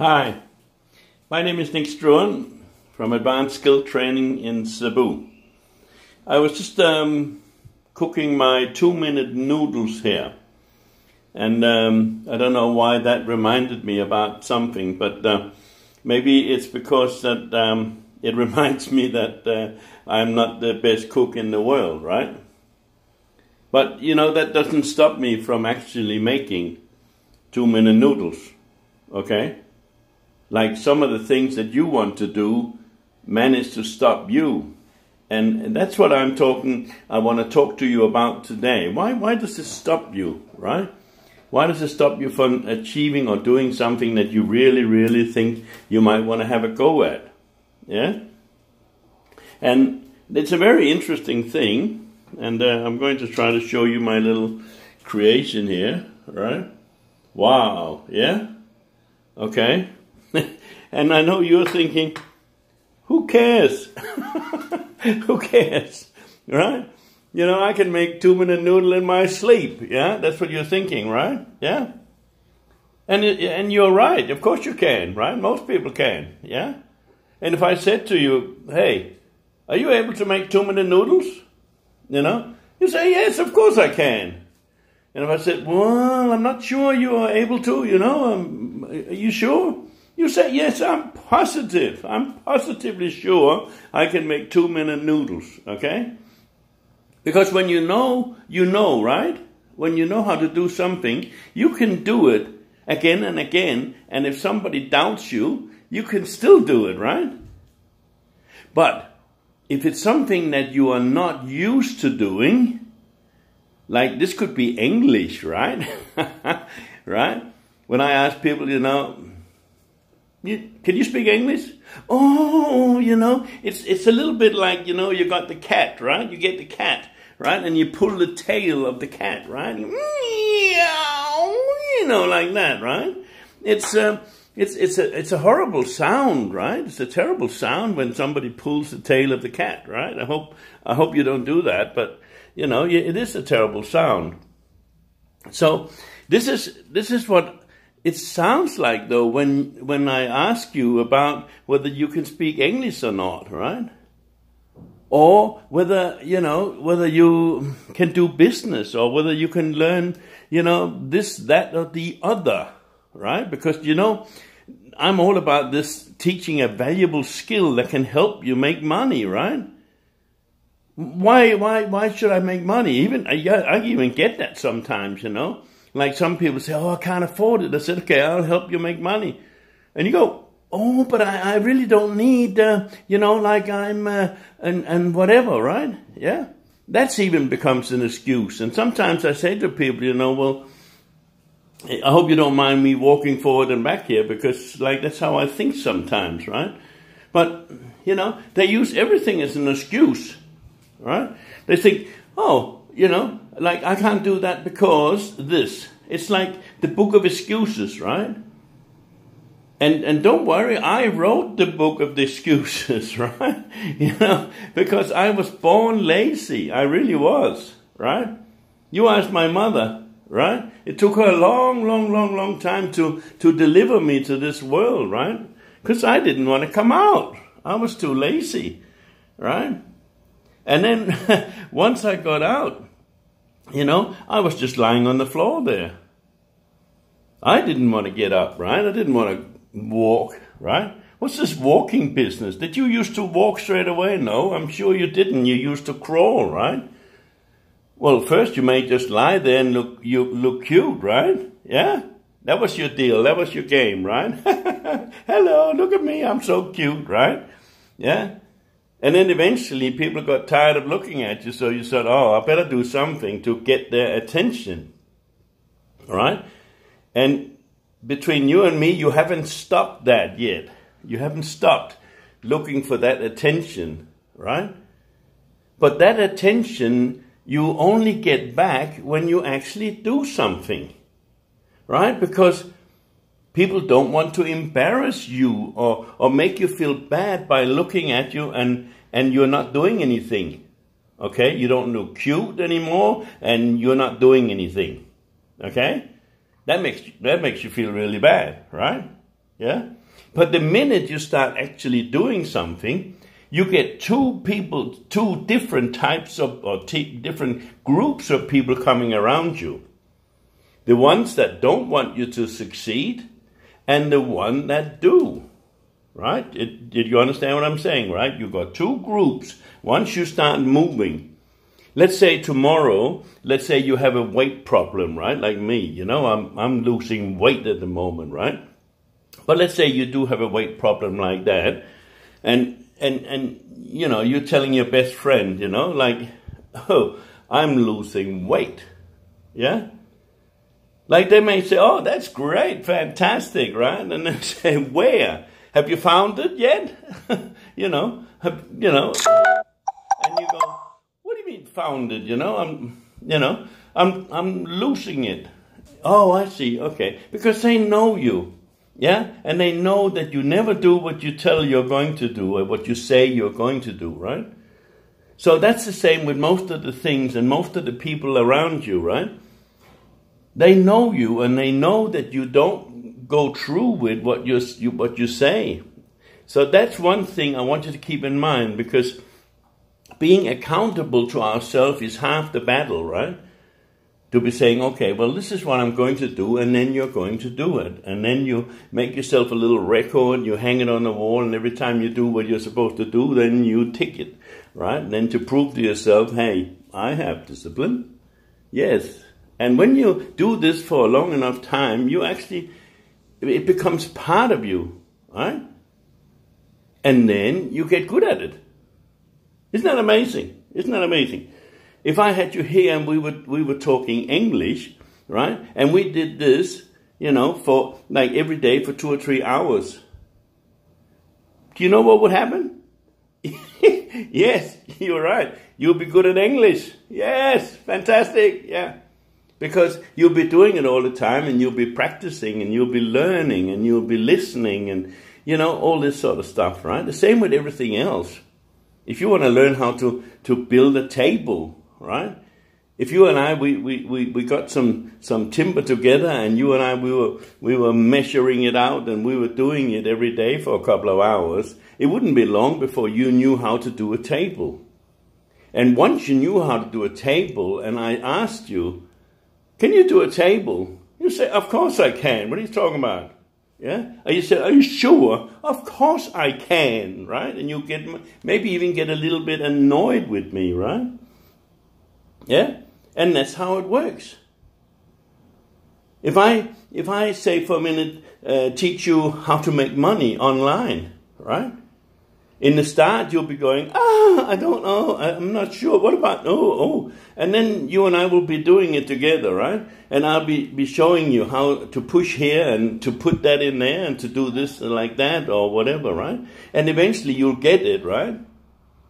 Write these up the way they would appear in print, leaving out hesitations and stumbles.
Hi, my name is Nick Struan from Advanced Skill Training in Cebu. I was just cooking my 2-minute noodles here, and I don't know why that reminded me about something, but maybe it's because that it reminds me that I'm not the best cook in the world, right? But you know, that doesn't stop me from actually making 2-minute noodles, okay? Like some of the things that you want to do manage to stop you. And that's what I want to talk to you about today. Why does this stop you, right? Why does it stop you from achieving or doing something that you really think you might want to have a go at? Yeah? And it's a very interesting thing. And I'm going to try to show you my little creation here, right? Wow, yeah? Okay. And I know you're thinking, who cares? Who cares, right? You know, I can make 2-minute noodle in my sleep, yeah? That's what you're thinking, right? Yeah? And you're right, of course you can, right? Most people can, yeah? And if I said to you, hey, are you able to make 2-minute noodles? You know? You say, yes, of course I can. And if I said, well, I'm not sure you are able to, you know, are you sure? You say, yes, I'm positive. I'm positively sure I can make 2-minute noodles, okay? Because when you know, right? When you know how to do something, you can do it again and again. And if somebody doubts you, you can still do it, right? But if it's something that you are not used to doing, like this could be English, right? Right? When I ask people, you know, can you speak English? Oh, you know, it's a little bit like, you know, you got the cat, right? You get the cat, right? And you pull the tail of the cat, right? You know, like that, right? It's a horrible sound, right? It's a terrible sound when somebody pulls the tail of the cat, right? I hope you don't do that, but you know, it is a terrible sound. So this is what it sounds like, though, when I ask you about whether you can speak English or not, right? Or whether you can do business, or whether you can learn, you know, this, that, or the other, right? Because, you know, I'm all about this teaching a valuable skill that can help you make money, right? Why should I make money? I even get that sometimes, you know. Like some people say, oh, I can't afford it. I said, okay, I'll help you make money. And you go, oh, but I really don't need, you know, like I'm, and whatever, right? Yeah. That's even becomes an excuse. And sometimes I say to people, you know, well, I hope you don't mind me walking forward and back here, because like that's how I think sometimes, right? But, you know, they use everything as an excuse, right? They think, oh, you know, like I can't do that because this. It's like the book of excuses, right? And don't worry, I wrote the book of the excuses, right? You know, because I was born lazy. I really was, right? You asked my mother, right? It took her a long time to deliver me to this world, right? Because I didn't want to come out. I was too lazy, right? And then once I got out, you know, I was just lying on the floor there. I didn't want to get up, right? I didn't want to walk, right? What's this walking business? Did you used to walk straight away? No, I'm sure you didn't. You used to crawl, right? Well, first you may just lie there and look cute, right? Yeah? That was your deal. That was your game, right? Hello, look at me. I'm so cute, right? Yeah? And then eventually people got tired of looking at you, so you said, oh, I better do something to get their attention, right? And between you and me, you haven't stopped that yet. You haven't stopped looking for that attention, right? But that attention you only get back when you actually do something, right? Because people don't want to embarrass you or make you feel bad by looking at you and you're not doing anything. Okay? You don't look cute anymore and you're not doing anything. Okay? That makes you feel really bad, right? Yeah? But the minute you start actually doing something, you get two people, two different types of, or different groups of people coming around you. The ones that don't want you to succeed, and the one that do. Right? Did you understand what I'm saying, right? You've got two groups. Once you start moving, let's say tomorrow, let's say you have a weight problem, right? Like me, you know, I'm losing weight at the moment, right? But let's say you do have a weight problem like that, and you know, you're telling your best friend, you know, like, oh, I'm losing weight, yeah? Like they may say, oh, that's great, fantastic, right? And they say, where? Have you found it yet? you know, and you go, what do you mean found it? You know, I'm losing it. Oh, I see. Okay, because they know you, yeah, and they know that you never do what you tell you're going to do or what you say you're going to do, right? So that's the same with most of the things and most of the people around you, right? They know you and they know that you don't go through with what you say. So that's one thing I want you to keep in mind, because being accountable to ourselves is half the battle, right? To be saying, okay, well, this is what I'm going to do, and then you're going to do it. And then you make yourself a little record, you hang it on the wall, and every time you do what you're supposed to do, then you tick it, right? And then to prove to yourself, hey, I have discipline. Yes. And when you do this for a long enough time, you actually, it becomes part of you, right? And then you get good at it. Isn't that amazing? Isn't that amazing? If I had you here and we were talking English, right? And we did this, you know, for like every day for 2 or 3 hours. Do you know what would happen? Yes, you're right. You'll be good at English. Yes, fantastic. Yeah. Because you'll be doing it all the time, and you'll be practicing, and you'll be learning, and you'll be listening, and, you know, all this sort of stuff, right? The same with everything else. If you want to learn how to build a table, right? If you and I, we got some timber together, and you and I, we were measuring it out, and we were doing it every day for a couple of hours, it wouldn't be long before you knew how to do a table. And once you knew how to do a table, and I asked you, can you do a table? You say, of course I can. What are you talking about? Yeah? And you say, are you sure? Of course I can, right? And you get, maybe even get a little bit annoyed with me, right? Yeah? And that's how it works. If I say for a minute, teach you how to make money online, right? In the start, you'll be going, I don't know, I'm not sure, what about, oh. And then you and I will be doing it together, right? And I'll be showing you how to push here and to put that in there and to do this like that or whatever, right? And eventually you'll get it, right?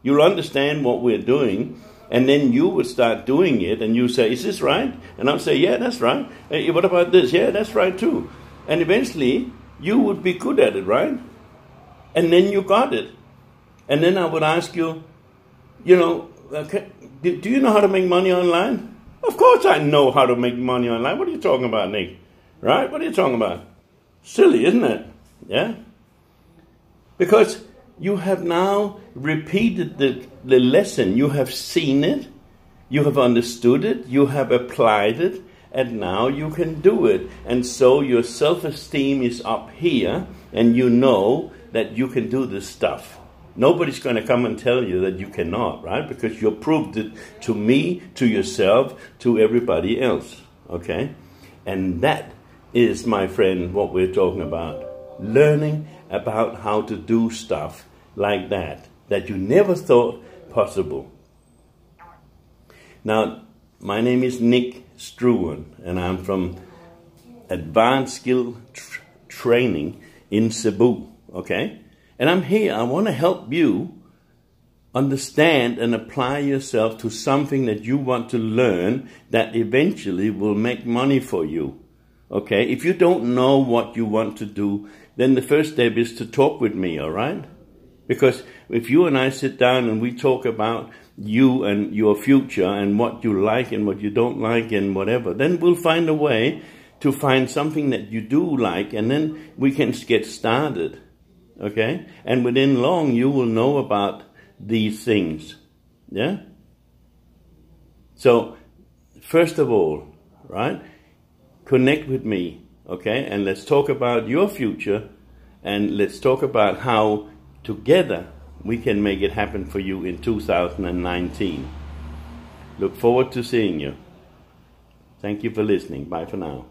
You'll understand what we're doing, and then you will start doing it, and you say, is this right? And I'll say, yeah, that's right. Hey, what about this? Yeah, that's right too. And eventually you would be good at it, right? And then you got it. And then I would ask you, you know, do you know how to make money online? Of course I know how to make money online. What are you talking about, Nick? Right? What are you talking about? Silly, isn't it? Yeah? Because you have now repeated the lesson. You have seen it. You have understood it. You have applied it. And now you can do it. And so your self-esteem is up here. And you know that you can do this stuff. Nobody's going to come and tell you that you cannot, right? Because you proved it to me, to yourself, to everybody else, okay? And that is, my friend, what we're talking about. Learning about how to do stuff like that you never thought possible. Now, my name is Nick Struan, and I'm from Advanced Skill Training in Cebu, okay? And I'm here, I want to help you understand and apply yourself to something that you want to learn that eventually will make money for you. Okay? If you don't know what you want to do, then the first step is to talk with me, all right? Because if you and I sit down and we talk about you and your future and what you like and what you don't like and whatever, then we'll find a way to find something that you do like, and then we can get started, okay? And within long, you will know about these things, yeah? So, first of all, right, connect with me, okay? And let's talk about your future, and let's talk about how together we can make it happen for you in 2019. Look forward to seeing you. Thank you for listening. Bye for now.